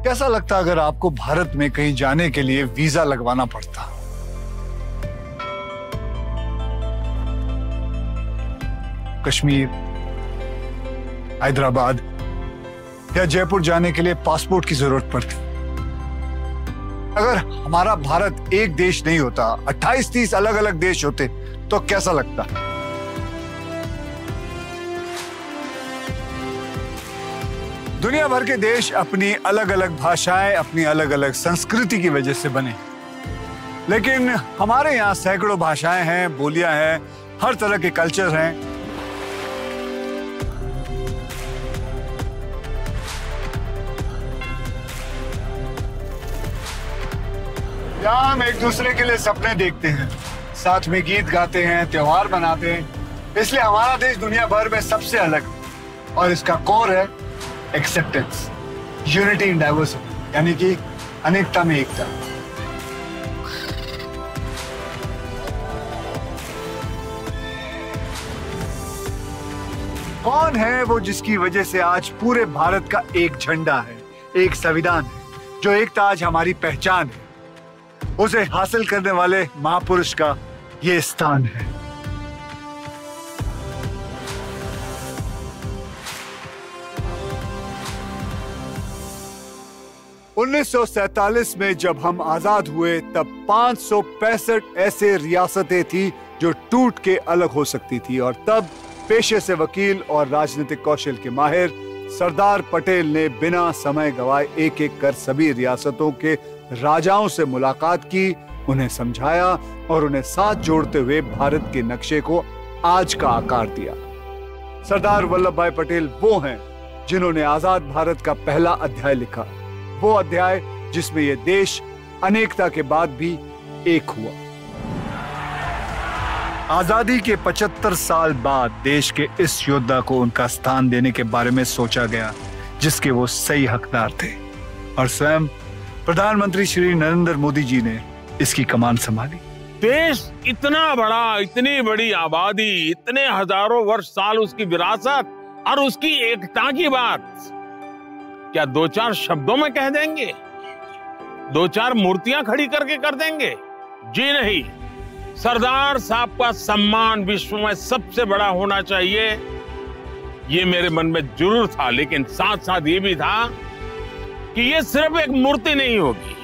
कैसा लगता अगर आपको भारत में कहीं जाने के लिए वीजा लगवाना पड़ता? कश्मीर, हैदराबाद या जयपुर जाने के लिए पासपोर्ट की जरूरत पड़ती। अगर हमारा भारत एक देश नहीं होता, 28-30 अलग अलग देश होते तो कैसा लगता? दुनिया भर के देश अपनी अलग अलग भाषाएं, अपनी अलग अलग संस्कृति की वजह से बने, लेकिन हमारे यहाँ सैकड़ों भाषाएं हैं, बोलियां हैं, हर तरह के कल्चर हैं। यहाँ हम एक दूसरे के लिए सपने देखते हैं, साथ में गीत गाते हैं, त्योहार मनाते हैं, इसलिए हमारा देश दुनिया भर में सबसे अलग है। और इसका कोर है एक्सेप्टेंस, यूनिटी इन डाइवर्सिटी, यानी कि अनेकता में एकता। कौन है वो जिसकी वजह से आज पूरे भारत का एक झंडा है, एक संविधान है, जो एकता आज हमारी पहचान है? उसे हासिल करने वाले महापुरुष का ये स्थान है। उन्नीस 1947 में जब हम आजाद हुए तब 565 ऐसे रियासतें थी जो टूट के अलग हो सकती थी, और तब पेशे से वकील और राजनीतिक कौशल के माहिर सरदार पटेल ने बिना समय गवाए एक एक कर सभी रियासतों के राजाओं से मुलाकात की, उन्हें समझाया और उन्हें साथ जोड़ते हुए भारत के नक्शे को आज का आकार दिया। सरदार वल्लभ भाई पटेल वो हैं जिन्होंने आजाद भारत का पहला अध्याय लिखा, वो अध्याय जिसमें यह देश अनेकता के बाद भी एक हुआ। आजादी के 75 साल बाद देश के इस योद्धा को उनका स्थान देने के बारे में सोचा गया जिसके वो सही हकदार थे, और स्वयं प्रधानमंत्री श्री नरेंद्र मोदी जी ने इसकी कमान संभाली। देश इतना बड़ा, इतनी बड़ी आबादी, इतने हजारों वर्ष साल उसकी विरासत और उसकी एकता की बात क्या 2-4 शब्दों में कह देंगे? 2-4 मूर्तियां खड़ी करके कर देंगे? जी नहीं। सरदार साहब का सम्मान विश्व में सबसे बड़ा होना चाहिए, ये मेरे मन में जरूर था, लेकिन साथ साथ ये भी था कि ये सिर्फ एक मूर्ति नहीं होगी,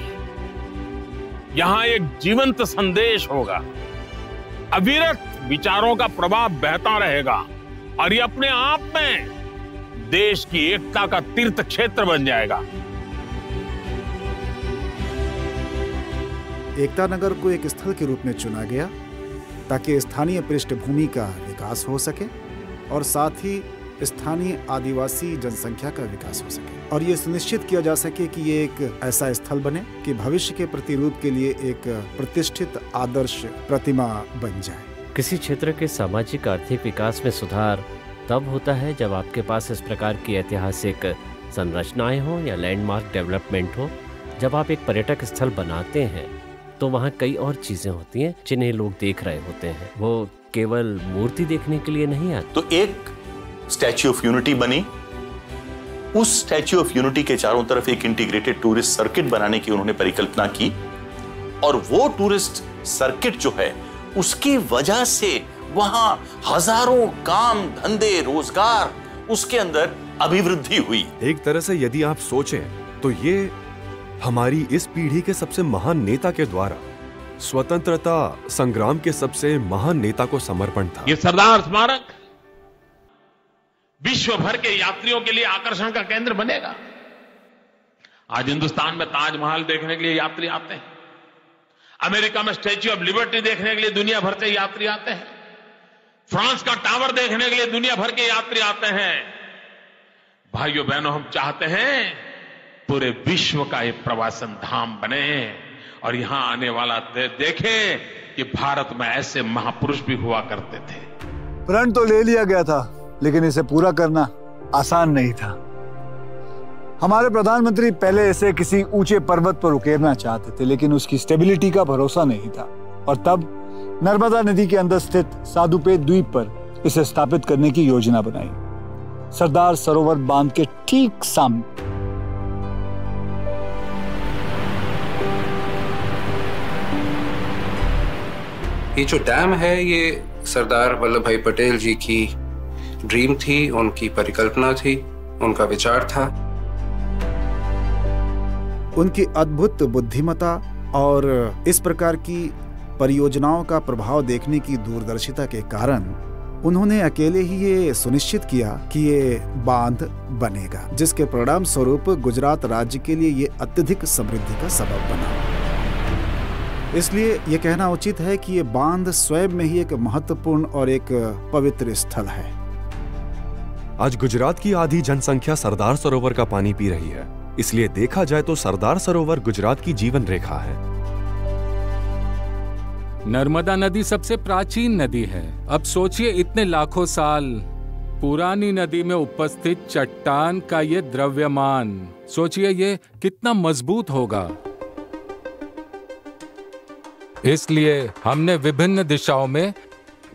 यहां एक जीवंत संदेश होगा, अविरत विचारों का प्रवाह बहता रहेगा, और ये अपने आप में देश की एकता का तीर्थ क्षेत्र बन जाएगा। एकता नगर को एक स्थल के रूप में चुना गया ताकि स्थानीय पृष्ठभूमि का विकास हो सके और साथ ही स्थानीय आदिवासी जनसंख्या का विकास हो सके, और ये सुनिश्चित किया जा सके कि ये एक ऐसा स्थल बने कि भविष्य के प्रतिरूप के लिए एक प्रतिष्ठित आदर्श प्रतिमा बन जाए। किसी क्षेत्र के सामाजिक आर्थिक विकास में सुधार तब होता है जब आपके पास इस प्रकार की ऐतिहासिक संरचनाएं हो या लैंडमार्क डेवलपमेंट हो। जब आप एक पर्यटक स्थल बनाते हैं तो वहाँ कई और चीजें होती हैं जिन्हें लोग देख रहे होते हैं, वो केवल मूर्ति देखने के लिए नहीं आते। तो एक स्टैच्यू ऑफ यूनिटी बनी, उस स्टैच्यू ऑफ यूनिटी के चारों तरफ एक इंटीग्रेटेड टूरिस्ट सर्किट बनाने की उन्होंने परिकल्पना की, और वो टूरिस्ट सर्किट जो है उसकी वजह से वहां हजारों काम धंधे रोजगार उसके अंदर अभिवृद्धि हुई। एक तरह से यदि आप सोचें तो ये हमारी इस पीढ़ी के सबसे महान नेता के द्वारा स्वतंत्रता संग्राम के सबसे महान नेता को समर्पण था। ये सरदार स्मारक विश्व भर के यात्रियों के लिए आकर्षण का केंद्र बनेगा। आज हिंदुस्तान में ताजमहल देखने के लिए यात्री आते हैं, अमेरिका में स्टैच्यू ऑफ लिबर्टी देखने के लिए दुनिया भर से यात्री आते हैं, फ्रांस का टावर देखने के लिए दुनिया भर के यात्री आते हैं। भाइयों बहनों, हम चाहते हैं पूरे विश्व का ये प्रवासन धाम बने और यहां आने वाला देखे कि भारत में ऐसे महापुरुष भी हुआ करते थे। प्रण तो ले लिया गया था, लेकिन इसे पूरा करना आसान नहीं था। हमारे प्रधानमंत्री पहले इसे किसी ऊंचे पर्वत पर उकेरना चाहते थे, लेकिन उसकी स्टेबिलिटी का भरोसा नहीं था, और तब नर्मदा नदी के अंदर स्थित साधुपे द्वीप पर इसे स्थापित करने की योजना बनाई, सरदार सरोवर बांध के ठीक सामने। ये जो डैम है ये सरदार वल्लभ भाई पटेल जी की ड्रीम थी, उनकी परिकल्पना थी, उनका विचार था। उनकी अद्भुत बुद्धिमत्ता और इस प्रकार की परियोजनाओं का प्रभाव देखने की दूरदर्शिता के कारण उन्होंने अकेले ही ये सुनिश्चित किया कि ये बांध बनेगा, जिसके परिणाम स्वरूप गुजरात राज्य के लिए ये अत्यधिक समृद्धि का सबब बना। इसलिए ये कहना उचित है कि ये बांध स्वयं में ही एक महत्वपूर्ण और एक पवित्र स्थल है। आज गुजरात की आधी जनसंख्या सरदार सरोवर का पानी पी रही है, इसलिए देखा जाए तो सरदार सरोवर गुजरात की जीवन रेखा है। नर्मदा नदी सबसे प्राचीन नदी है। अब सोचिए, इतने लाखों साल पुरानी नदी में उपस्थित चट्टान का ये द्रव्यमान, सोचिए ये कितना मजबूत होगा। इसलिए हमने विभिन्न दिशाओं में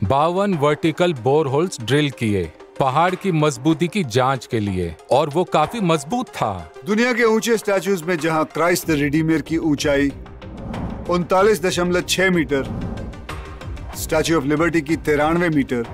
52 वर्टिकल बोरहोल्स ड्रिल किए पहाड़ की मजबूती की जांच के लिए, और वो काफी मजबूत था। दुनिया के ऊंचे स्टैचूज में जहां क्राइस्ट द रिडीमर की ऊंचाई 39.6 मीटर, स्टैचू ऑफ लिबर्टी की 93 मीटर,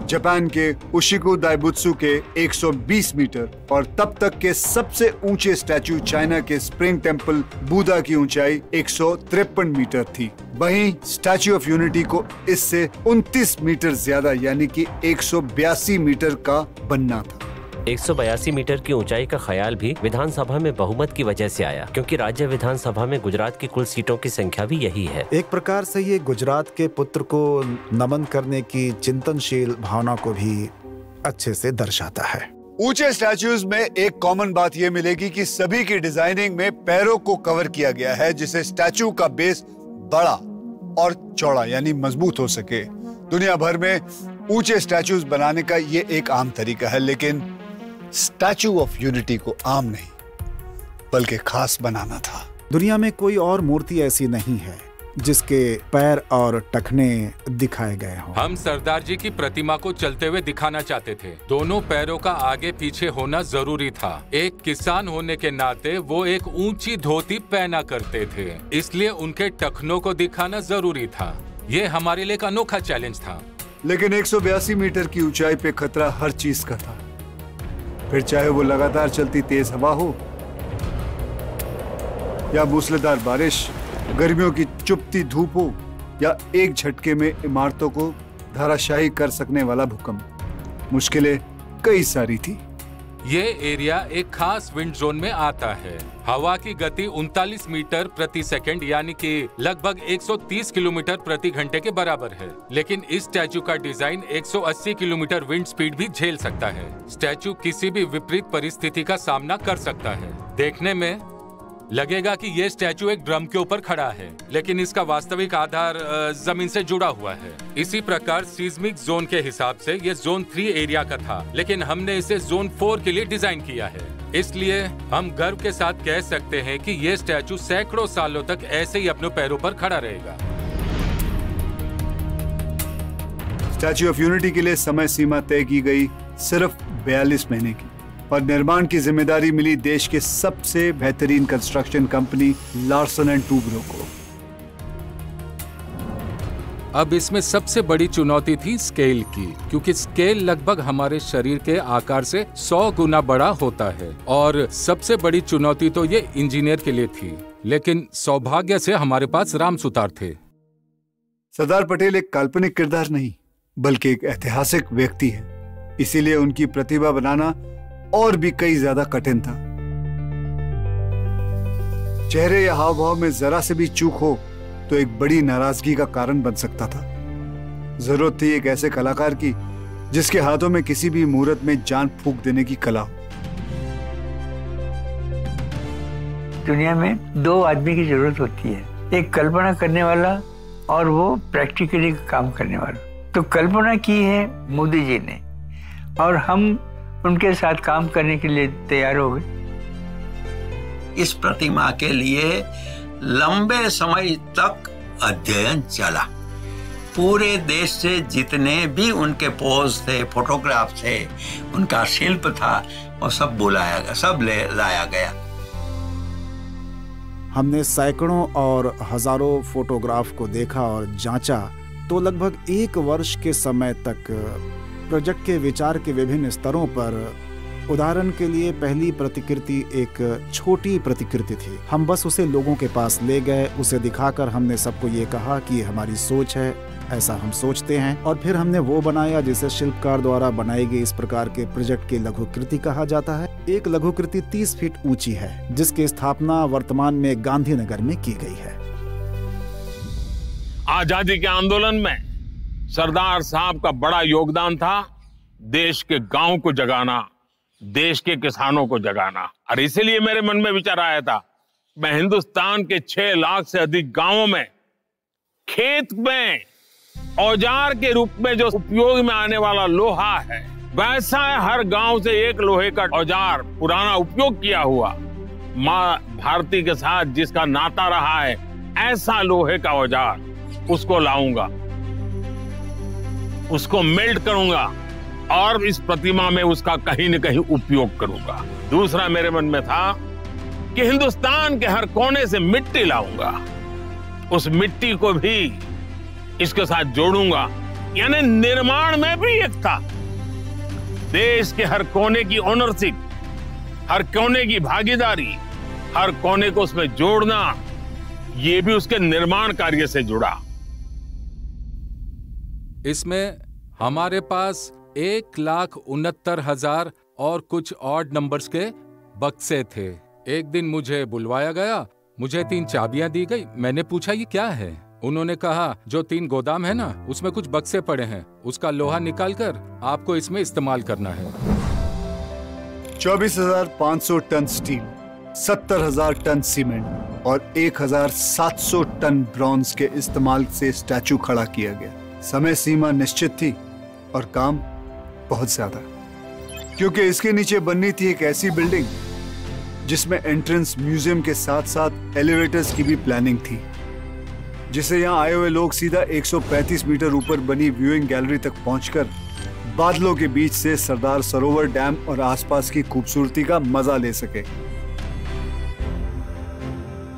जापान के उशिकु दाइबुत्सु के 120 मीटर और तब तक के सबसे ऊंचे स्टैचू चाइना के स्प्रिंग टेम्पल बुद्धा की ऊंचाई 153 मीटर थी। वहीं स्टैचू ऑफ यूनिटी को इससे 29 मीटर ज्यादा यानी कि 182 मीटर का बनना था। 182 मीटर की ऊंचाई का ख्याल भी विधानसभा में बहुमत की वजह से आया, क्योंकि राज्य विधानसभा में गुजरात की कुल सीटों की संख्या भी यही है। एक प्रकार से ये गुजरात के पुत्र को नमन करने की चिंतनशील भावना को भी अच्छे से दर्शाता है। ऊंचे स्टैचूज में एक कॉमन बात यह मिलेगी कि सभी की डिजाइनिंग में पैरों को कवर किया गया है, जिससे स्टैचू का बेस बड़ा और चौड़ा यानी मजबूत हो सके। दुनिया भर में ऊंचे स्टैचूज बनाने का ये एक आम तरीका है, लेकिन स्टैचू ऑफ यूनिटी को आम नहीं बल्कि खास बनाना था। दुनिया में कोई और मूर्ति ऐसी नहीं है जिसके पैर और टखने दिखाए गए हों। हम सरदार जी की प्रतिमा को चलते हुए दिखाना चाहते थे। दोनों पैरों का आगे पीछे होना जरूरी था। एक किसान होने के नाते वो एक ऊंची धोती पहना करते थे, इसलिए उनके टखनों को दिखाना जरूरी था। ये हमारे लिए एक अनोखा चैलेंज था। लेकिन 182 मीटर की ऊंचाई पे खतरा हर चीज का था, फिर चाहे वो लगातार चलती तेज हवा हो या मूसलाधार बारिश, गर्मियों की चुभती धूप हो या एक झटके में इमारतों को धराशायी कर सकने वाला भूकंप। मुश्किलें कई सारी थी। ये एरिया एक खास विंड जोन में आता है। हवा की गति 39 मीटर प्रति सेकंड यानी कि लगभग 130 किलोमीटर प्रति घंटे के बराबर है। लेकिन इस स्टैचू का डिजाइन 180 किलोमीटर विंड स्पीड भी झेल सकता है। स्टैचू किसी भी विपरीत परिस्थिति का सामना कर सकता है। देखने में लगेगा कि ये स्टैचू एक ड्रम के ऊपर खड़ा है, लेकिन इसका वास्तविक आधार जमीन से जुड़ा हुआ है। इसी प्रकार सीस्मिक जोन के हिसाब से ये जोन 3 एरिया का था, लेकिन हमने इसे जोन 4 के लिए डिजाइन किया है। इसलिए हम गर्व के साथ कह सकते हैं कि ये स्टैचू सैकड़ों सालों तक ऐसे ही अपने पैरों पर खड़ा रहेगा। स्टैचू ऑफ यूनिटी के लिए समय सीमा तय की गई सिर्फ 42 महीने की, और निर्माण की जिम्मेदारी मिली देश के सबसे बेहतरीन construction company Larsen and Toubro को। अब इसमें सबसे बड़ी चुनौती थी स्केल की, क्योंकि स्केल लगभग हमारे शरीर के आकार से 100 गुना बड़ा होता है। और सबसे बड़ी चुनौती तो ये इंजीनियर के लिए थी, लेकिन सौभाग्य से हमारे पास राम सुतार थे। सरदार पटेल एक काल्पनिक किरदार नहीं बल्कि एक ऐतिहासिक व्यक्ति है, इसीलिए उनकी प्रतिभा बनाना और भी कई ज्यादा कठिन था। चेहरे या हाव भाव में जरा से भी चूक हो तो एक बड़ी नाराजगी का कारण बन सकता था। जरूरत थी एक ऐसे कलाकार की जिसके हाथों में किसी भी मुहूर्त में जान फूंक देने की कला हो। दुनिया में 2 आदमी की जरूरत होती है, एक कल्पना करने वाला और वो प्रैक्टिकली काम करने वाला। तो कल्पना की है मोदी जी ने और हम उनके साथ काम करने के लिए तैयार हो गए। इस प्रतिमा के लिए लंबे समय तक अध्ययन चला। पूरे देश से जितने भी उनके पोज थे, फोटोग्राफ थे, उनका शिल्प था, वो सब बुलाया गया, सब लाया गया। हमने सैकड़ों और हजारों फोटोग्राफ को देखा और जांचा तो लगभग 1 वर्ष के समय तक प्रोजेक्ट के विचार के विभिन्न स्तरों पर, उदाहरण के लिए पहली प्रतिकृति एक छोटी प्रतिकृति थी। हम बस उसे लोगों के पास ले गए, उसे दिखाकर हमने सबको ये कहा कि ये हमारी सोच है, ऐसा हम सोचते हैं, और फिर हमने वो बनाया जिसे शिल्पकार द्वारा बनाई गई इस प्रकार के प्रोजेक्ट की लघुकृति कहा जाता है। एक लघुकृति 30 फीट ऊंची है, जिसकी स्थापना वर्तमान में गांधीनगर में की गई है। आजादी के आंदोलन में सरदार साहब का बड़ा योगदान था देश के गांव को जगाना, देश के किसानों को जगाना। और इसीलिए मेरे मन में विचार आया था, मैं हिंदुस्तान के 6 लाख से अधिक गांवों में खेत में औजार के रूप में जो उपयोग में आने वाला लोहा है, वैसा हर गांव से एक लोहे का औजार पुराना उपयोग किया हुआ, मां भारती के साथ जिसका नाता रहा है, ऐसा लोहे का औजार उसको लाऊंगा, उसको मेल्ट करूंगा और इस प्रतिमा में उसका कहीं न कहीं उपयोग करूंगा। दूसरा मेरे मन में था कि हिंदुस्तान के हर कोने से मिट्टी लाऊंगा, उस मिट्टी को भी इसके साथ जोड़ूंगा, यानी निर्माण में भी एकता, देश के हर कोने की ओनरशिप, हर कोने की भागीदारी, हर कोने को उसमें जोड़ना, ये भी उसके निर्माण कार्य से जुड़ा। इसमें हमारे पास 1,69,000 और कुछ ऑड नंबर्स के बक्से थे। एक दिन मुझे बुलवाया गया, मुझे 3 चाबियां दी गई। मैंने पूछा ये क्या है? उन्होंने कहा जो 3 गोदाम है ना, उसमें कुछ बक्से पड़े हैं, उसका लोहा निकालकर आपको इसमें इस्तेमाल करना है। 24,500 टन स्टील, 70,000 टन सीमेंट और 1,700 टन ब्रॉन्ज के इस्तेमाल से स्टैचू खड़ा किया गया। समय सीमा निश्चित थी और काम बहुत ज्यादा, क्योंकि इसके नीचे बननी थी एक ऐसी बिल्डिंग जिसमें एंट्रेंस म्यूजियम के साथ साथ एलिवेटर्स की भी प्लानिंग थी, जिसे यहाँ आए हुए लोग सीधा 135 मीटर ऊपर बनी व्यूइंग गैलरी तक पहुंचकर बादलों के बीच से सरदार सरोवर डैम और आसपास की खूबसूरती का मजा ले सके।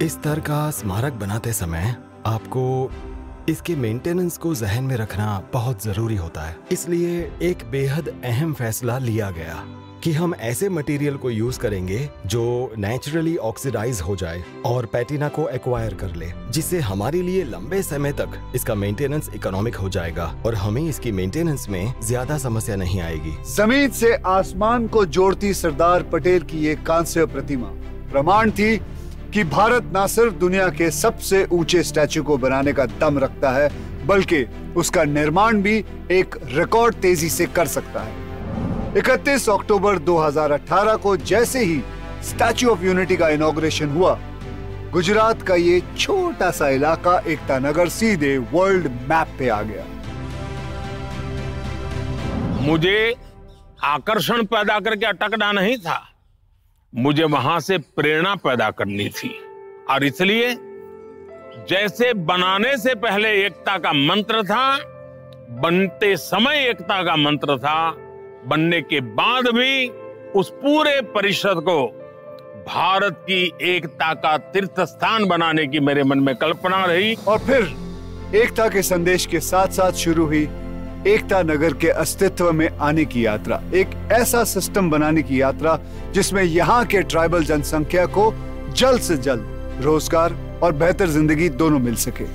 इस तरह का स्मारक बनाते समय आपको इसके मेंटेनेंस को जहन में रखना बहुत जरूरी होता है। इसलिए एक बेहद अहम फैसला लिया गया कि हम ऐसे मटेरियल को यूज करेंगे जो नेचुरली ऑक्सीडाइज हो जाए और पैटिना को एक्वायर कर ले, जिससे हमारे लिए लंबे समय तक इसका मेंटेनेंस इकोनॉमिक हो जाएगा और हमें इसकी मेंटेनेंस में ज्यादा समस्या नहीं आएगी। जमीन से आसमान को जोड़ती सरदार पटेल की ये कांस्य प्रतिमा प्रमाण थी कि भारत न सिर्फ दुनिया के सबसे ऊंचे स्टैचू को बनाने का दम रखता है, बल्कि उसका निर्माण भी एक रिकॉर्ड तेजी से कर सकता है। 31 अक्टूबर 2018 को जैसे ही स्टैचू ऑफ यूनिटी का इनॉग्रेशन हुआ, गुजरात का ये छोटा सा इलाका एकता नगर सीधे वर्ल्ड मैप पे आ गया। मुझे आकर्षण पैदा करके अटकना नहीं था, मुझे वहां से प्रेरणा पैदा करनी थी। और इसलिए जैसे बनाने से पहले एकता का मंत्र था, बनते समय एकता का मंत्र था, बनने के बाद भी उस पूरे परिषद को भारत की एकता का तीर्थ स्थान बनाने की मेरे मन में कल्पना रही। और फिर एकता के संदेश के साथ साथ शुरू हुई एकता नगर के अस्तित्व में आने की यात्रा, एक ऐसा सिस्टम बनाने की यात्रा जिसमें यहाँ के ट्राइबल जनसंख्या को जल्द से जल्द रोजगार और बेहतर जिंदगी दोनों मिल सके।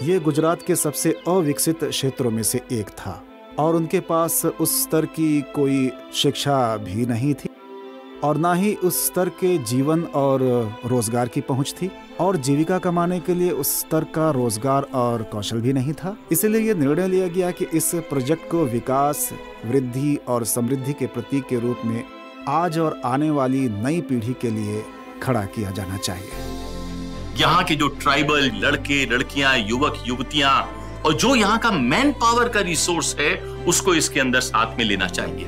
ये गुजरात के सबसे अविकसित क्षेत्रों में से एक था और उनके पास उस स्तर की कोई शिक्षा भी नहीं थी और ना ही उस स्तर के जीवन और रोजगार की पहुंच थी और जीविका कमाने के लिए उस स्तर का रोजगार और कौशल भी नहीं था। इसलिए ये निर्णय लिया गया कि इस प्रोजेक्ट को विकास, वृद्धि और समृद्धि के प्रतीक के रूप में आज और आने वाली नई पीढ़ी के लिए खड़ा किया जाना चाहिए। यहाँ के जो ट्राइबल लड़के लड़कियां, युवक युवतियां और जो यहाँ का मैन पावर का रिसोर्स है, उसको इसके अंदर साथ में लेना चाहिए।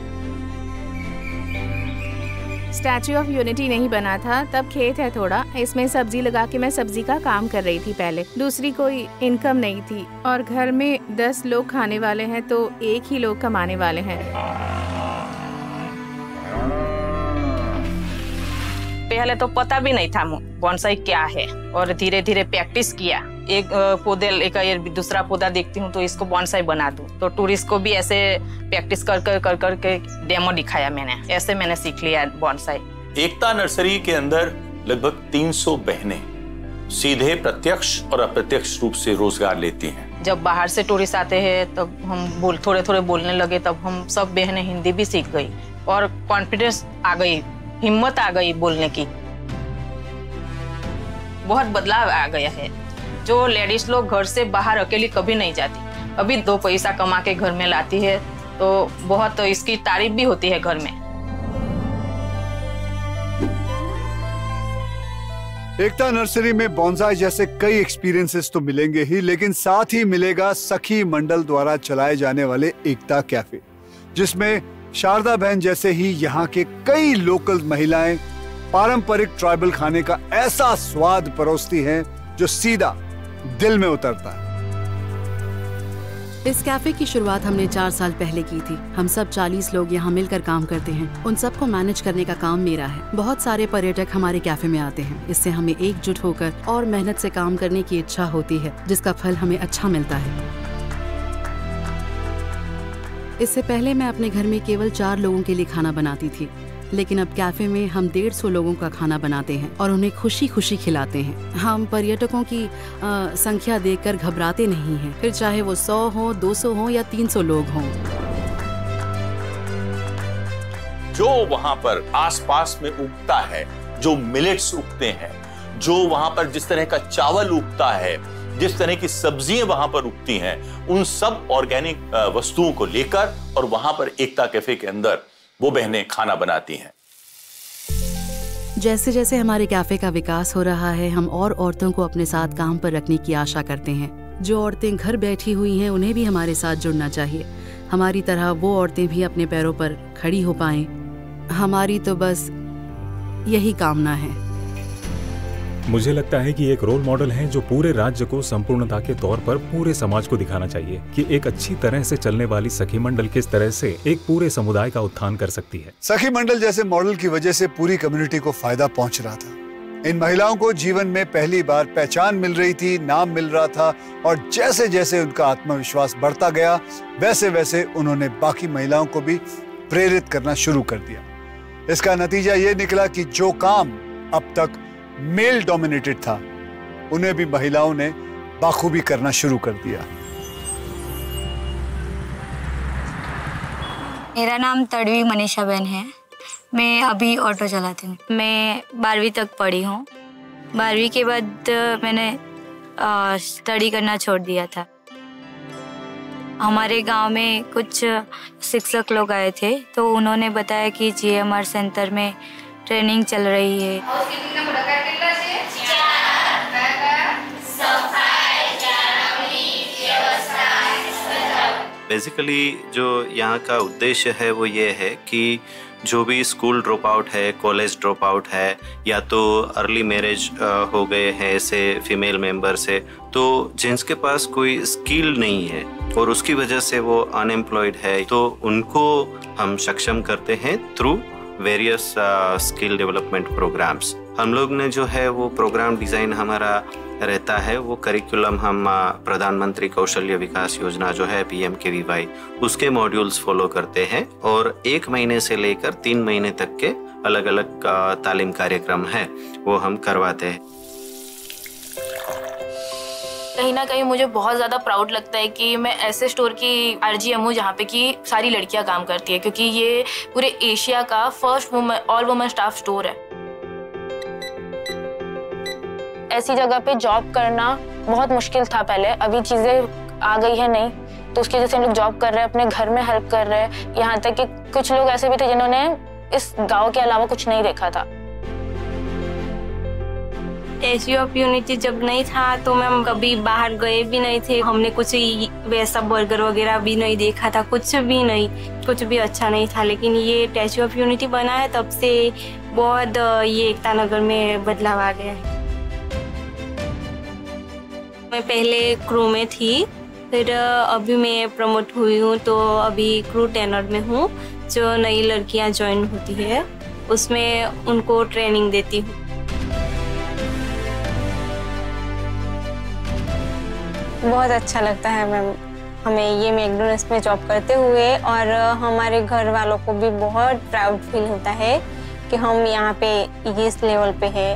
स्टैचू ऑफ यूनिटी नहीं बना था, तब खेत है थोड़ा, इसमें सब्जी लगा के मैं सब्जी का काम कर रही थी पहले। दूसरी कोई इनकम नहीं थी और घर में 10 लोग खाने वाले हैं तो 1 ही लोग कमाने वाले हैं। पहले तो पता भी नहीं था बोनसाई क्या है और धीरे धीरे प्रैक्टिस किया एक पौधे लेकर दूसरा पौधा देखती हूँ तो इसको बॉन्साई बना दूँ। तो टूरिस्ट को भी ऐसे प्रैक्टिस कर के डेमो दिखाया मैंने, ऐसे मैंने सीख लिया बॉन्साई। एकता नर्सरी के अंदर लगभग 300 बहनें सीधे प्रत्यक्ष और अप्रत्यक्ष रूप से रोजगार लेती हैं। जब बाहर से टूरिस्ट आते हैं तब हम थोड़े थोड़े बोलने लगे, तब हम सब बहनें हिंदी भी सीख गई और कॉन्फिडेंस आ गई, हिम्मत आ गई बोलने की। बहुत बदलाव आ गया है। जो लेडीज लोग घर से बाहर अकेली कभी नहीं जाती, अभी 2 पैसा कमा के घर में लाती है, तो बहुत इसकी तारीफ भी होती है घर में। एकता नर्सरी में बॉन्साई जैसे कई एक्सपीरियंसेस तो मिलेंगे ही, लेकिन साथ ही मिलेगा सखी मंडल द्वारा चलाए जाने वाले एकता कैफे, जिसमें शारदा बहन जैसे ही यहाँ के कई लोकल महिलाएं पारंपरिक ट्राइबल खाने का ऐसा स्वाद परोसती हैं जो सीधा दिल में उतरता है। इस कैफे की शुरुआत हमने 4 साल पहले की थी। हम सब 40 लोग यहाँ मिलकर काम करते हैं। उन सबको मैनेज करने का काम मेरा है। बहुत सारे पर्यटक हमारे कैफे में आते हैं। इससे हमें एकजुट होकर और मेहनत से काम करने की इच्छा होती है, जिसका फल हमें अच्छा मिलता है। इससे पहले मैं अपने घर में केवल 4 लोगों के लिए खाना बनाती थी, लेकिन अब कैफे में हम 150 लोगों का खाना बनाते हैं और उन्हें खुशी खुशी खिलाते हैं। हम पर्यटकों की संख्या देखकर घबराते नहीं हैं, फिर चाहे वो 100 हो, 200 हो या 300 लोग हों। जो वहां पर आसपास में उगता है, जो मिलेट्स उगते हैं, जो वहां पर जिस तरह का चावल उगता है, जिस तरह की सब्जियां वहां पर उगती हैं, उन सब ऑर्गेनिक वस्तुओं को लेकर और वहां पर एकता कैफे के अंदर वो बहनें खाना बनाती हैं। जैसे जैसे हमारे कैफे का विकास हो रहा है, हम और औरतों को अपने साथ काम पर रखने की आशा करते हैं। जो औरतें घर बैठी हुई हैं, उन्हें भी हमारे साथ जुड़ना चाहिए। हमारी तरह वो औरतें भी अपने पैरों पर खड़ी हो पाएं। हमारी तो बस यही कामना है। मुझे लगता है कि एक रोल मॉडल है जो पूरे राज्य को संपूर्णता के तौर पर पूरे समाज को दिखाना चाहिए कि एक अच्छी तरह से चलने वाली सखी मंडल किस तरह से एक पूरे समुदाय का उत्थान कर सकती है। सखी मंडल जैसे मॉडल की वजह से पूरी कम्युनिटी को फायदा पहुंच रहा था। इन महिलाओं को जीवन में पहली बार पहचान मिल रही थी, नाम मिल रहा था, और जैसे जैसे उनका आत्मविश्वास बढ़ता गया, वैसे वैसे उन्होंने बाकी महिलाओं को भी प्रेरित करना शुरू कर दिया। इसका नतीजा ये निकला कि जो काम अब तक मेल डोमिनेटेड था, उन्हें भी महिलाओं ने बाखूबी करना शुरू कर दिया। मेरा नाम तड़वी मनीषा बहन है। मैं अभी ऑटो चलाती हूँ। मैं 12वीं तक पढ़ी हूँ। 12वीं के बाद मैंने स्टडी करना छोड़ दिया था। हमारे गांव में कुछ शिक्षक लोग आए थे, तो उन्होंने बताया कि GMR सेंटर में ट्रेनिंग चल रही है। बेसिकली जो यहाँ का उद्देश्य है वो ये है कि जो भी स्कूल ड्रॉप आउट है, कॉलेज ड्रॉप आउट है, या तो अर्ली मैरिज हो गए हैं ऐसे फीमेल मेंबर से, तो जिनके पास कोई स्किल नहीं है और उसकी वजह से वो अनएम्प्लॉयड है, तो उनको हम सक्षम करते हैं through various skill development programmes. हम लोग ने जो है वो प्रोग्राम डिज़ाइन हमारा रहता है, वो करिकुलम हम प्रधानमंत्री कौशल्य विकास योजना जो है PMKVY, उसके मॉड्यूल्स फॉलो करते हैं और 1 महीने से लेकर 3 महीने तक के अलग अलग तालीम कार्यक्रम है वो हम करवाते हैं। कहीं ना कहीं मुझे बहुत ज़्यादा प्राउड लगता है कि मैं ऐसे स्टोर की RGM हूँ जहाँ पे कि सारी लड़कियाँ काम करती है, क्योंकि ये पूरे एशिया का first all women staff store है। ऐसी जगह पे जॉब करना बहुत मुश्किल था पहले, अभी चीज़ें आ गई है नहीं, तो उसकी वजह से हम लोग जॉब कर रहे हैं, अपने घर में हेल्प कर रहे हैं। यहाँ तक कि कुछ लोग ऐसे भी थे जिन्होंने इस गाँव के अलावा कुछ नहीं देखा था। स्टैच्यू ऑफ यूनिटी जब नहीं था तो मैं कभी बाहर गए भी नहीं थे, हमने कुछ वैसा बर्गर वगैरह भी नहीं देखा था, कुछ भी नहीं, कुछ भी अच्छा नहीं था। लेकिन ये स्टैच्यू ऑफ यूनिटी बना है तब से बहुत ये एकता नगर में बदलाव आ गया है। मैं पहले क्रू में थी, फिर अभी मैं प्रमोट हुई हूँ तो अभी क्रू टेनर में हूँ। जो नई लड़कियाँ ज्वाइन होती है उसमें उनको ट्रेनिंग देती हूँ। बहुत अच्छा लगता है मैम हमें ये मैकडोनल्ड्स में जॉब करते हुए, और हमारे घर वालों को भी बहुत प्राउड फील होता है कि हम यहाँ पे इस लेवल पे है।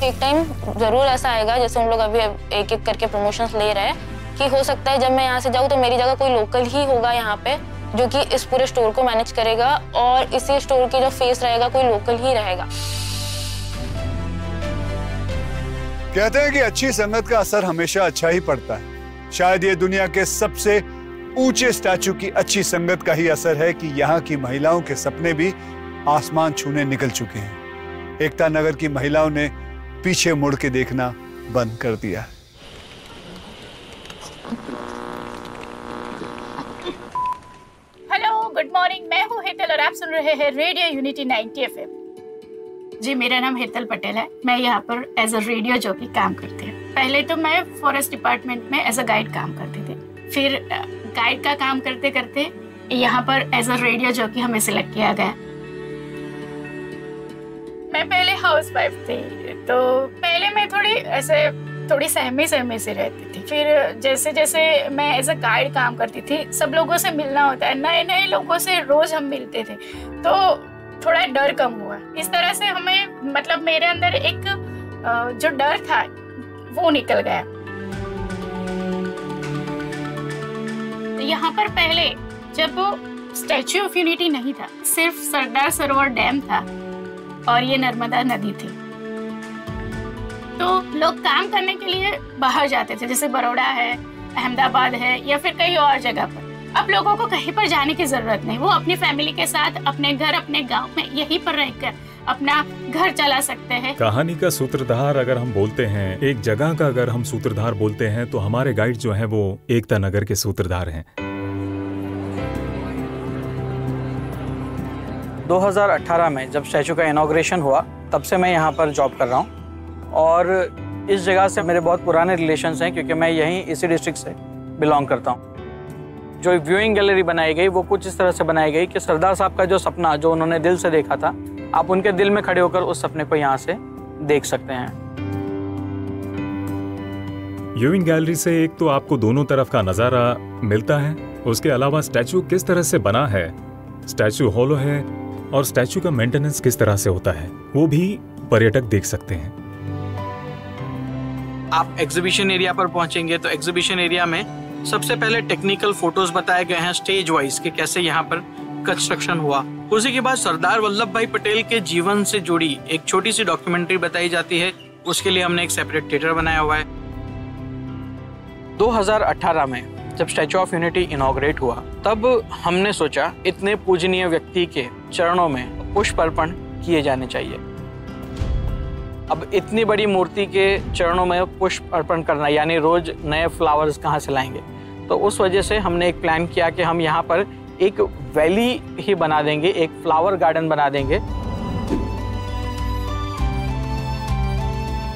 एक टाइम जरूर ऐसा आएगा, जैसे हम लोग अभी एक एक करके प्रमोशंस ले रहे हैं, कि हो सकता है जब मैं यहाँ से जाऊँ तो मेरी जगह कोई लोकल ही होगा यहाँ पे जो कि इस पूरे स्टोर को मैनेज करेगा, और इसी स्टोर की जो फेस रहेगा कोई लोकल ही रहेगा। कहते हैं कि अच्छी संगत का असर हमेशा अच्छा ही पड़ता है। शायद ये दुनिया के सबसे ऊंचे स्टैचू की अच्छी संगत का ही असर है कि यहाँ की महिलाओं के सपने भी आसमान छूने निकल चुके हैं। एकता नगर की महिलाओं ने पीछे मुड़ के देखना बंद कर दिया। Hello, good morning. मैं हूँ हेतल और आप सुन रहे हैं रेडियो यूनिटी 90 FM। जी, मेरा नाम हेतल पटेल है। मैं यहाँ पर एज अ रेडियो जॉकी काम करती हूँ। पहले तो मैं फॉरेस्ट डिपार्टमेंट में एज अ गाइड काम करती थी, फिर गाइड का काम करते करते यहाँ पर एज अ रेडियो जॉकी हमें सिलेक्ट किया गया। मैं पहले हाउसवाइफ थी, तो पहले मैं थोड़ी सहमी से रहती थी। फिर जैसे जैसे मैं एज अ गाइड काम करती थी, सब लोगों से मिलना होता है, नए नए लोगों से रोज हम मिलते थे, तो थोड़ा डर कम हुआ। इस तरह से हमें मतलब मेरे अंदर एक जो डर था वो निकल गया। तो यहाँ पर पहले जब स्टैच्यू ऑफ यूनिटी नहीं था, सिर्फ सरदार सरोवर डैम था और ये नर्मदा नदी थी, तो लोग काम करने के लिए बाहर जाते थे, जैसे बड़ौदा है, अहमदाबाद है या फिर कहीं और जगह पर। अब लोगों को कहीं पर जाने की जरूरत नहीं, वो अपनी फैमिली के साथ अपने घर, अपने गांव में यहीं पर रहकर अपना घर चला सकते हैं। कहानी का सूत्रधार अगर हम बोलते हैं, एक जगह का अगर हम सूत्रधार बोलते हैं, तो हमारे गाइड जो हैं वो एकता नगर के सूत्रधार हैं। 2018 में जब स्टैचू का इनॉग्रेशन हुआ, तब से मैं यहाँ पर जॉब कर रहा हूँ, और इस जगह से मेरे बहुत पुराने रिलेशंस हैं, क्योंकि मैं यहीं इसी डिस्ट्रिक्ट से बिलोंग करता हूँ। जो व्यूइंग गैलरी बनाई गई वो कुछ इस तरह से बनाई गई कि सरदार साहब का जो सपना जो उन्होंने दिल से देखा था, आप उनके दिल में खड़े होकर उस सपने को यहाँ से देख सकते हैं। व्यूइंग गैलरी से एक तो आपको दोनों तरफ का नज़ारा मिलता है, उसके अलावा स्टैचू किस तरह से बना है, स्टैचू हॉलो है, और स्टैचू का मेंटेनेंस किस तरह से होता है, वो भी पर्यटक देख सकते हैं। आप एग्जीबिशन एरिया पर पहुंचेंगे तो एग्जीबिशन एरिया में सबसे पहले टेक्निकल फोटोज बताए गए हैं स्टेज वाइज कि कैसे यहाँ पर कंस्ट्रक्शन हुआ। उसी के बाद सरदार वल्लभ भाई पटेल के जीवन से जुड़ी एक छोटी सी डॉक्यूमेंट्री बताई जाती है, उसके लिए हमने एक सेपरेट थिएटर बनाया हुआ है। 2018 में जब स्टैचू ऑफ यूनिटी इनॉग्रेट हुआ, तब हमने सोचा इतने पूजनीय व्यक्ति के चरणों में पुष्प अर्पण किए जाने चाहिए। अब इतनी बड़ी मूर्ति के चरणों में पुष्प अर्पण करना, यानी रोज नए फ्लावर्स कहाँ से लाएंगे, तो उस वजह से हमने एक प्लान किया कि हम यहाँ पर एक वैली ही बना देंगे, एक फ्लावर गार्डन बना देंगे।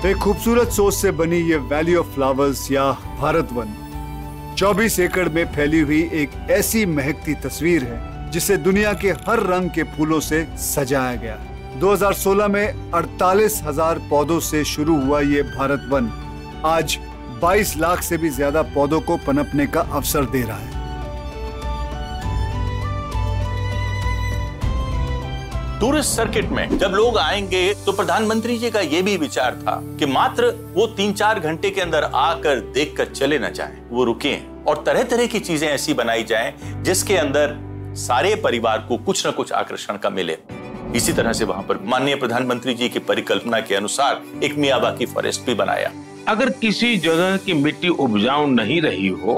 एक खूबसूरत सोच से बनी ये वैली ऑफ फ्लावर्स या भारत वन 24 एकड़ में फैली हुई एक ऐसी महकती तस्वीर है जिसे दुनिया के हर रंग के फूलों से सजाया गया। 2016 में 48,000 पौधों से शुरू हुआ ये भारत वन आज 22 लाख से भी ज्यादा पौधों को पनपने का अवसर दे रहा है। टूरिस्ट सर्किट में जब लोग आएंगे तो प्रधानमंत्री जी का यह भी विचार था कि मात्र वो 3-4 घंटे के अंदर आकर देखकर चले न जाएं, वो रुकें और तरह तरह की चीजें ऐसी बनाई जाएं जिसके अंदर सारे परिवार को कुछ न कुछ आकर्षण का मिले। इसी तरह से वहां पर माननीय प्रधानमंत्री जी की परिकल्पना के अनुसार एक मियावाकी फॉरेस्ट भी बनाया। अगर किसी जगह की मिट्टी उपजाऊ नहीं रही हो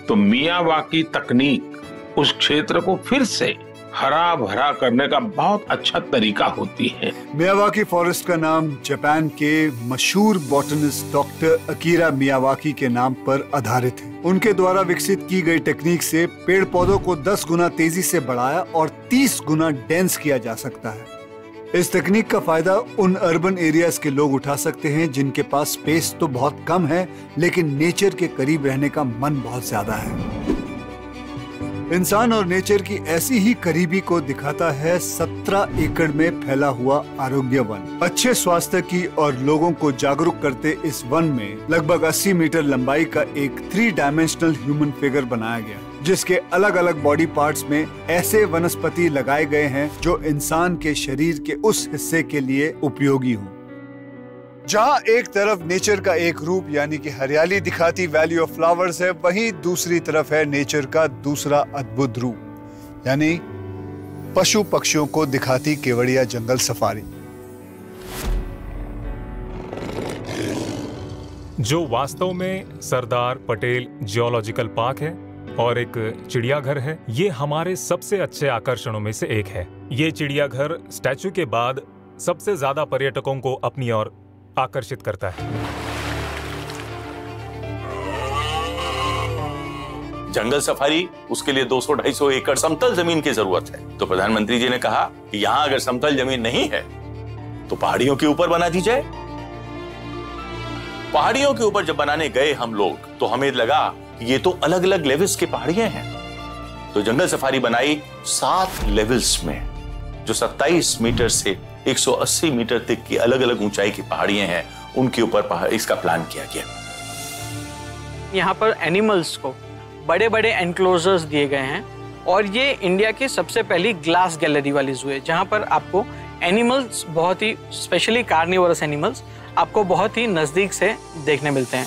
तो मियावाकी तकनीक उस क्षेत्र को फिर से हरा भरा करने का बहुत अच्छा तरीका होती है। मियावाकी फॉरेस्ट का नाम जापान के मशहूर बॉटनिस्ट डॉक्टर अकीरा मियावाकी के नाम पर आधारित है। उनके द्वारा विकसित की गई टेक्निक से पेड़ पौधों को 10 गुना तेजी से बढ़ाया और 30 गुना डेंस किया जा सकता है। इस तकनीक का फायदा उन अर्बन एरियाज के लोग उठा सकते हैं जिनके पास स्पेस तो बहुत कम है लेकिन नेचर के करीब रहने का मन बहुत ज्यादा है। इंसान और नेचर की ऐसी ही करीबी को दिखाता है 17 एकड़ में फैला हुआ आरोग्य वन। अच्छे स्वास्थ्य की और लोगों को जागरूक करते इस वन में लगभग 80 मीटर लंबाई का एक 3 डायमेंशनल ह्यूमन फिगर बनाया गया, जिसके अलग अलग बॉडी पार्ट्स में ऐसे वनस्पति लगाए गए हैं जो इंसान के शरीर के उस हिस्से के लिए उपयोगी हों। जहां एक तरफ नेचर का एक रूप यानी कि हरियाली दिखाती वैली ऑफ फ्लावर्स है, वहीं दूसरी तरफ है नेचर का दूसरा अद्भुत रूप यानी पशु पक्षियों को दिखाती केवड़िया जंगल सफारी, जो वास्तव में सरदार पटेल जियोलॉजिकल पार्क है और एक चिड़ियाघर है। ये हमारे सबसे अच्छे आकर्षणों में से एक है। ये चिड़ियाघर स्टैचू के बाद सबसे ज्यादा पर्यटकों को अपनी ओर आकर्षित करता है। जंगल सफारी, उसके लिए 200-250 एकड़ समतल जमीन की जरूरत है। तो प्रधानमंत्री जी ने कहा कि यहां अगर समतल जमीन नहीं है तो पहाड़ियों के ऊपर बना दी जाए। पहाड़ियों के ऊपर जब बनाने गए हम लोग तो हमें लगा कि ये तो अलग अलग लेवल्स की पहाड़ियां हैं। तो जंगल सफारी बनाई 7 लेवल्स में, जो 27 मीटर से 180 मीटर तक की अलग अलग ऊंचाई की पहाड़ियां हैं, उनके ऊपर इसका प्लान किया गया। यहाँ पर एनिमल्स को बड़े बड़े एनक्लोजर्स दिए गए हैं और ये इंडिया की सबसे पहली ग्लास गैलरी वाली जू है, जहाँ पर आपको एनिमल्स बहुत ही स्पेशली कार्निवोरस एनिमल्स आपको बहुत ही नजदीक से देखने मिलते हैं।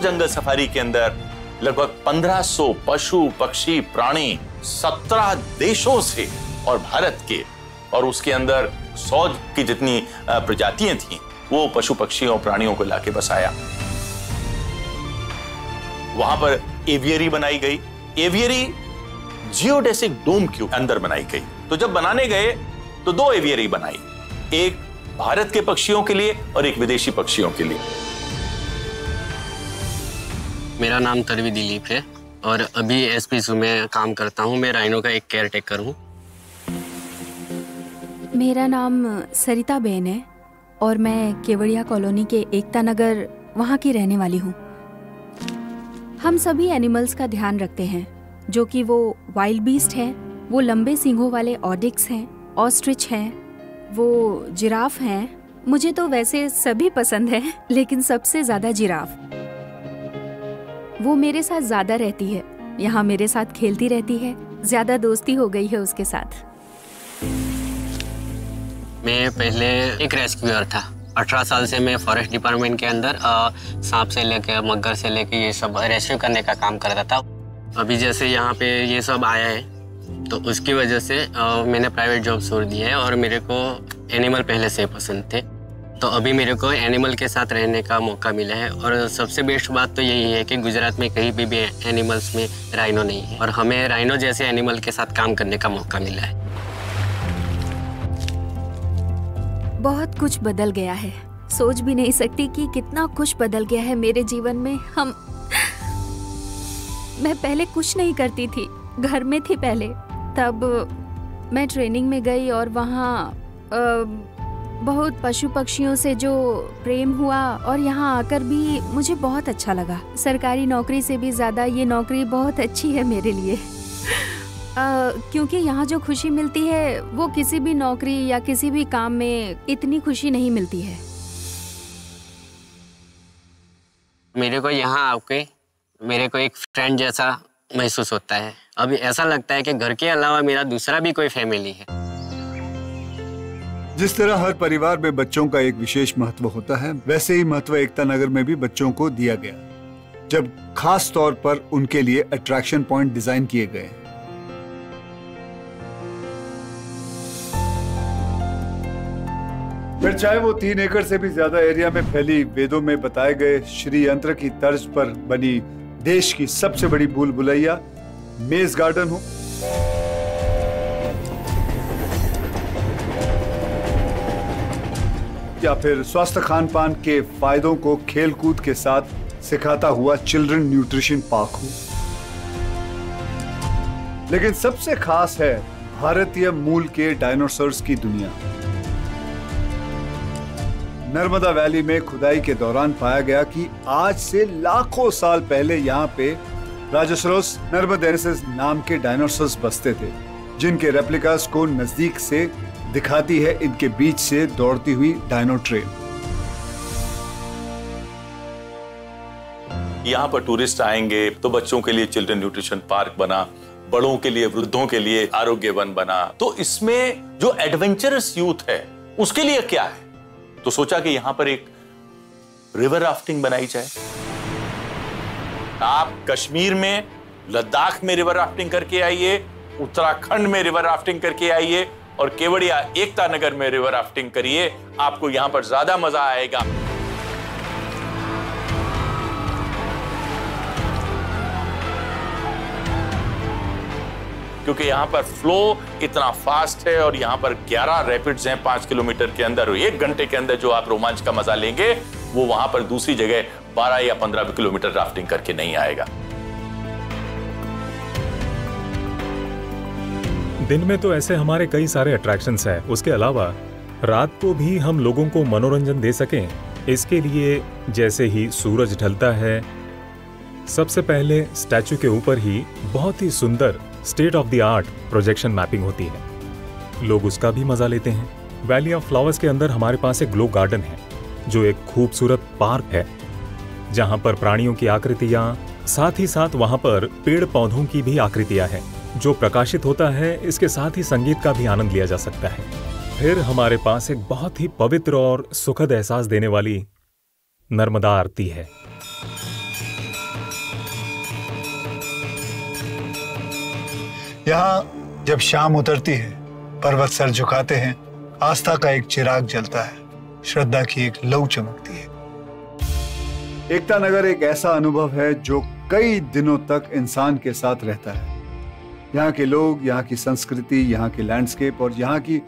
जंगल सफारी के अंदर लगभग 1500 पशु पक्षी प्राणी 17 देशों से और भारत के, और उसके अंदर 100 की जितनी प्रजातियां थीं, वो पशु पक्षियों और प्राणियों को लाके बसाया। वहां पर एवियरी बनाई गई। एवियरी जियोडेसिक डोम के अंदर बनाई गई। तो जब बनाने गए तो 2 एवियरी बनाई, एक भारत के पक्षियों के लिए और एक विदेशी पक्षियों के लिए। मेरा नाम तरवी दिलीप है और अभी एसपी जू में काम करता हूँ। मैं राइनो का एक केयर टेकर हूँ। मेरा नाम सरिता बेन है और मैं केवड़िया कॉलोनी के एकता नगर वहाँ की रहने वाली हूँ। हम सभी एनिमल्स का ध्यान रखते हैं, जो कि वो वाइल्ड बीस्ट है, वो लंबे सींगों वाले ऑडिक्स हैं, ऑस्ट्रिच हैं, वो जिराफ हैं। मुझे तो वैसे सभी पसंद है, लेकिन सबसे ज्यादा जिराफ। वो मेरे साथ ज्यादा रहती है, यहाँ मेरे साथ खेलती रहती है, ज्यादा दोस्ती हो गई है उसके साथ। मैं पहले एक रेस्क्यूअर था। 18 साल से मैं फॉरेस्ट डिपार्टमेंट के अंदर सांप से लेके मगर से लेके ये सब रेस्क्यू करने का काम करता था। अभी जैसे यहाँ पे ये सब आया है तो उसकी वजह से मैंने प्राइवेट जॉब छोड़ दी है और मेरे को एनिमल पहले से पसंद थे। तो अभी मेरे को एनिमल के साथ रहने का मौका मिला है और सबसे बेस्ट बात तो यही है कि गुजरात में कहीं भी एनिमल्स में राइनो नहीं है और हमें राइनो जैसे एनिमल के साथ काम करने का मौका मिला है। बहुत कुछ बदल गया है, सोच भी नहीं सकती कि कितना कुछ बदल गया है मेरे जीवन में। मैं पहले कुछ नहीं करती थी, घर में थी पहले। तब मैं ट्रेनिंग में गई और वहाँ बहुत पशु पक्षियों से जो प्रेम हुआ और यहाँ आकर भी मुझे बहुत अच्छा लगा। सरकारी नौकरी से भी ज़्यादा ये नौकरी बहुत अच्छी है मेरे लिए। क्योंकि यहाँ जो खुशी मिलती है वो किसी भी नौकरी या किसी भी काम में इतनी खुशी नहीं मिलती है। मेरे को यहाँ आके मेरे को एक फ्रेंड जैसा महसूस होता है। अभी ऐसा लगता है कि घर के अलावा मेरा दूसरा भी कोई फैमिली है। जिस तरह हर परिवार में बच्चों का एक विशेष महत्व होता है, वैसे ही महत्व एकता नगर में भी बच्चों को दिया गया, जब खास तौर पर उनके लिए अट्रैक्शन पॉइंट डिजाइन किए गए। फिर चाहे वो 3 एकड़ से भी ज्यादा एरिया में फैली वेदों में बताए गए श्री यंत्र की तर्ज पर बनी देश की सबसे बड़ी भूल भुलैया मेज गार्डन हो, या फिर स्वस्थ खान पान के फायदों को खेल कूद के साथ सिखाता हुआ चिल्ड्रन न्यूट्रिशन पार्क हो, लेकिन सबसे खास है भारतीय मूल के डायनासोर्स की दुनिया। नर्मदा वैली में खुदाई के दौरान पाया गया कि आज से लाखों साल पहले यहाँ पे राजोसोरस नर्मदेनेसिस नाम के डायनासोर्स बसते थे, जिनके रेप्लिकास को नजदीक से दिखाती है इनके बीच से दौड़ती हुई डायनो ट्रेल। यहाँ पर टूरिस्ट आएंगे तो बच्चों के लिए चिल्ड्रन न्यूट्रिशन पार्क बना, बड़ों के लिए, वृद्धों के लिए आरोग्य वन बना। तो इसमें जो एडवेंचरस यूथ है उसके लिए क्या है, तो सोचा कि यहाँ पर एक रिवर राफ्टिंग बनाई जाए। आप कश्मीर में, लद्दाख में रिवर राफ्टिंग करके आइए, उत्तराखंड में रिवर राफ्टिंग करके आइए और केवड़िया एकता नगर में रिवर राफ्टिंग करिए, आपको यहां पर ज्यादा मजा आएगा। क्योंकि यहाँ पर फ्लो इतना फास्ट है और यहाँ पर 11 रैपिड्स हैं 5 किलोमीटर के अंदर, और 1 घंटे के अंदर जो आप रोमांच का मजा लेंगे वो वहां पर दूसरी जगह 12 या 15 किलोमीटर राफ्टिंग करके नहीं आएगा। दिन में तो ऐसे हमारे कई सारे अट्रैक्शंस हैं, उसके अलावा रात को भी हम लोगों को मनोरंजन दे सकें, इसके लिए जैसे ही सूरज ढलता है, सबसे पहले स्टैचू के ऊपर ही बहुत ही सुंदर state of the art projection mapping होती है। लोग उसका भी मजा लेते हैं। वैली ऑफ फ्लावर्स के अंदर हमारे पास एक ग्लो गार्डन है, जो एक खूबसूरत पार्क है, जहां पर प्राणियों की आकृतियां, साथ ही साथ वहां पर पेड़ पौधों की भी आकृतियां हैं, जो प्रकाशित होता है। इसके साथ ही संगीत का भी आनंद लिया जा सकता है। फिर हमारे पास एक बहुत ही पवित्र और सुखद एहसास देने वाली नर्मदा आरती है। यहाँ जब शाम उतरती है, पर्वत सर झुकाते हैं, आस्था का एक चिराग जलता है, श्रद्धा की एक लौ चमकती है। एकता नगर एक ऐसा अनुभव है जो कई दिनों तक इंसान के साथ रहता है। यहाँ के लोग, यहाँ की संस्कृति, यहाँ की लैंडस्केप और यहाँ की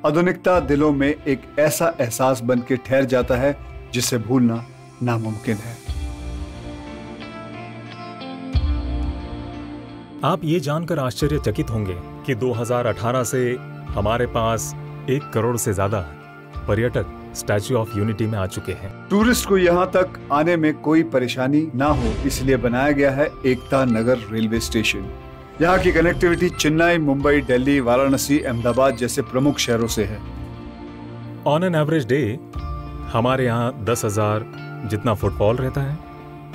आधुनिकता दिलों में एक ऐसा एहसास बन के ठहर जाता है जिसे भूलना नामुमकिन है। आप ये जानकर आश्चर्यचकित होंगे कि 2018 से हमारे पास 1 करोड़ से ज्यादा पर्यटक स्टैच्यू ऑफ यूनिटी में आ चुके हैं। टूरिस्ट को यहाँ तक आने में कोई परेशानी ना हो, इसलिए बनाया गया है एकता नगर रेलवे स्टेशन। यहाँ की कनेक्टिविटी चेन्नई, मुंबई, दिल्ली, वाराणसी, अहमदाबाद जैसे प्रमुख शहरों से है। ऑन एन एवरेज डे हमारे यहाँ 10,000 जितना फुटफॉल रहता है।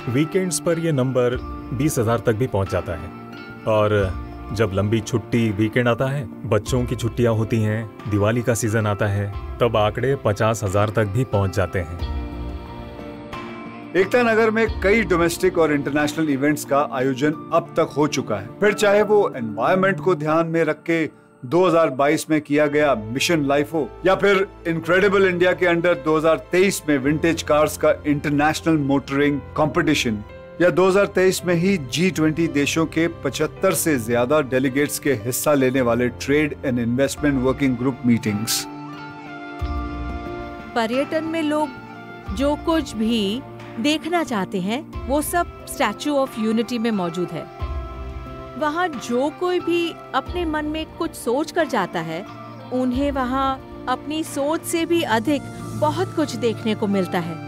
वीकेंड्स पर यह नंबर 20,000 तक भी पहुंच जाता है। और जब लंबी छुट्टी वीकेंड आता है, बच्चों की छुट्टियां होती हैं, दिवाली का सीजन आता है, तब आंकड़े 50,000 तक भी पहुंच जाते हैं। एकता नगर में कई डोमेस्टिक और इंटरनेशनल इवेंट्स का आयोजन अब तक हो चुका है। फिर चाहे वो एनवायरनमेंट को ध्यान में रख के 2022 में किया गया मिशन लाइफ हो, या फिर इनक्रेडिबल इंडिया के अंडर 2023 में विंटेज कार्स का इंटरनेशनल मोटरिंग कंपटीशन, या 2023 में ही G20 देशों के 75 से ज्यादा डेलीगेट्स के हिस्सा लेने वाले trade and investment working group meetings. पर्यटन में लोग जो कुछ भी देखना चाहते हैं वो सब स्टैच्यू ऑफ यूनिटी में मौजूद है। वहाँ जो कोई भी अपने मन में कुछ सोच कर जाता है, उन्हें वहाँ अपनी सोच से भी अधिक बहुत कुछ देखने को मिलता है।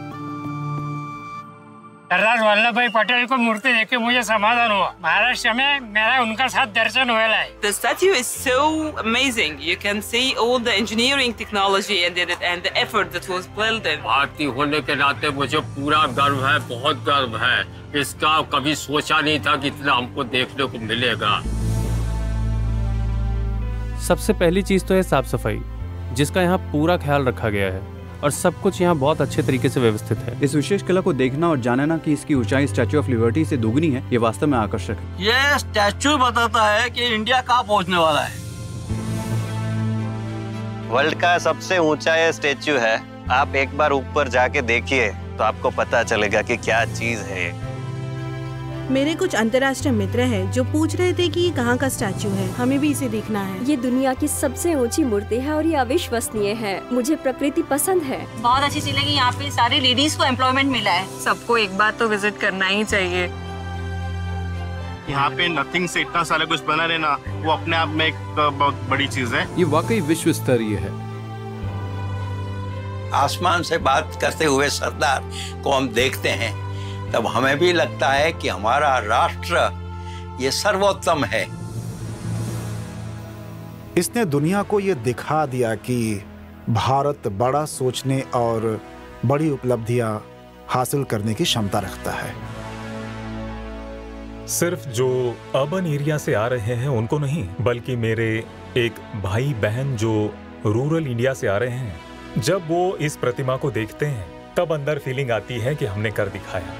सरदार वल्लभ भाई पटेल को मूर्ति देख के मुझे समाधान हुआ। महाराष्ट्र में मेरा उनका साथ दर्शन हुआ है। The statue is so amazing. You can see all the engineering technology and the effort that was built in. भारतीय होने के नाते मुझे पूरा गर्व है, बहुत गर्व है। इसका कभी सोचा नहीं था कि इतना हमको देखने को मिलेगा। सबसे पहली चीज तो है साफ सफाई, जिसका यहाँ पूरा ख्याल रखा गया है और सब कुछ यहाँ बहुत अच्छे तरीके से व्यवस्थित है। इस विशेष कला को देखना और जानना कि इसकी ऊंचाई स्टैच्यू ऑफ लिबर्टी से दोगुनी है, ये वास्तव में आकर्षक है। ये स्टैच्यू बताता है कि इंडिया कहाँ पहुँचने वाला है। वर्ल्ड का सबसे ऊंचा ये स्टैच्यू है। आप एक बार ऊपर जाके देखिए तो आपको पता चलेगा कि क्या चीज है। मेरे कुछ अंतर्राष्ट्रीय मित्र हैं जो पूछ रहे थे कि ये कहाँ का स्टैच्यू है, हमें भी इसे देखना है। ये दुनिया की सबसे ऊंची मूर्ति है और ये अविश्वसनीय है। मुझे प्रकृति पसंद है। बहुत अच्छी चीज लगी, यहाँ पे सारी लेडीज को एम्प्लॉयमेंट मिला है। सबको एक बार तो विजिट करना ही चाहिए। यहाँ पे नथिंग से इतना सारा कुछ बना रहना, वो अपने आप में एक बहुत बड़ी चीज है। ये वाकई विश्व स्तरीय है। आसमान से बात करते हुए सरदार को हम देखते हैं, तब हमें भी लगता है कि हमारा राष्ट्र ये सर्वोत्तम है। इसने दुनिया को ये दिखा दिया कि भारत बड़ा सोचने और बड़ी उपलब्धियां हासिल करने की क्षमता रखता है। सिर्फ जो अर्बन एरिया से आ रहे हैं उनको नहीं, बल्कि मेरे एक भाई बहन जो रूरल इंडिया से आ रहे हैं, जब वो इस प्रतिमा को देखते हैं तब अंदर फीलिंग आती है कि हमने कर दिखाया।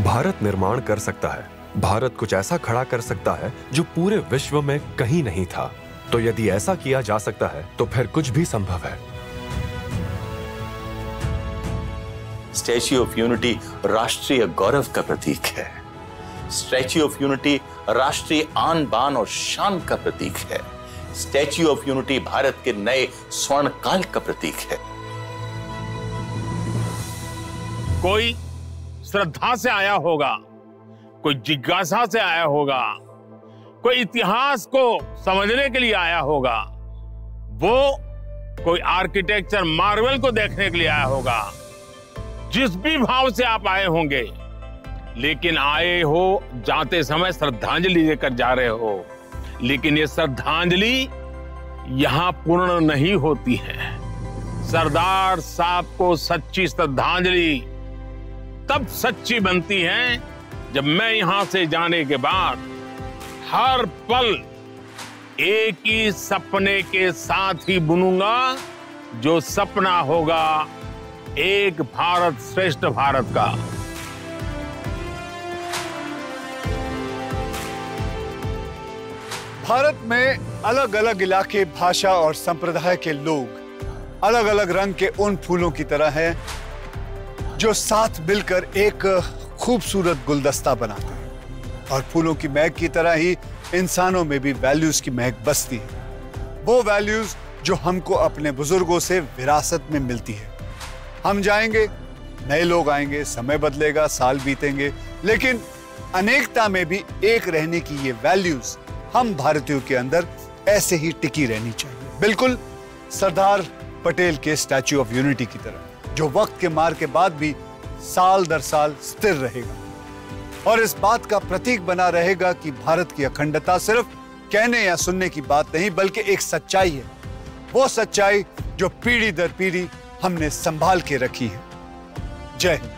भारत निर्माण कर सकता है, भारत कुछ ऐसा खड़ा कर सकता है जो पूरे विश्व में कहीं नहीं था। तो यदि ऐसा किया जा सकता है तो फिर कुछ भी संभव है। स्टैच्यू ऑफ यूनिटी राष्ट्रीय गौरव का प्रतीक है। स्टैच्यू ऑफ यूनिटी राष्ट्रीय आन बान और शान का प्रतीक है। स्टैच्यू ऑफ यूनिटी भारत के नए स्वर्ण काल का प्रतीक है। कोई श्रद्धा से आया होगा, कोई जिज्ञासा से आया होगा, कोई इतिहास को समझने के लिए आया होगा, वो कोई आर्किटेक्चर मार्वल को देखने के लिए आया होगा। जिस भी भाव से आप आए होंगे, लेकिन आए हो जाते समय श्रद्धांजलि लेकर जा रहे हो। लेकिन ये श्रद्धांजलि यहां पूर्ण नहीं होती है। सरदार साहब को सच्ची श्रद्धांजलि तब सच्ची बनती है जब मैं यहां से जाने के बाद हर पल एक ही सपने के साथ ही बुनूंगा, जो सपना होगा एक भारत श्रेष्ठ भारत का। भारत में अलग अलग इलाके, भाषा और संप्रदाय के लोग अलग अलग रंग के उन फूलों की तरह हैं जो साथ मिलकर एक खूबसूरत गुलदस्ता बनाते हैं। और फूलों की महक की तरह ही इंसानों में भी वैल्यूज की महक बसती है। वो वैल्यूज जो हमको अपने बुजुर्गों से विरासत में मिलती है। हम जाएंगे, नए लोग आएंगे, समय बदलेगा, साल बीतेंगे, लेकिन अनेकता में भी एक रहने की ये वैल्यूज हम भारतीयों के अंदर ऐसे ही टिकी रहनी चाहिए। बिल्कुल सरदार पटेल के स्टैच्यू ऑफ यूनिटी की तरह, जो वक्त के मार के बाद भी साल दर साल स्थिर रहेगा और इस बात का प्रतीक बना रहेगा कि भारत की अखंडता सिर्फ कहने या सुनने की बात नहीं, बल्कि एक सच्चाई है। वो सच्चाई जो पीढ़ी दर पीढ़ी हमने संभाल के रखी है। जय हिंद।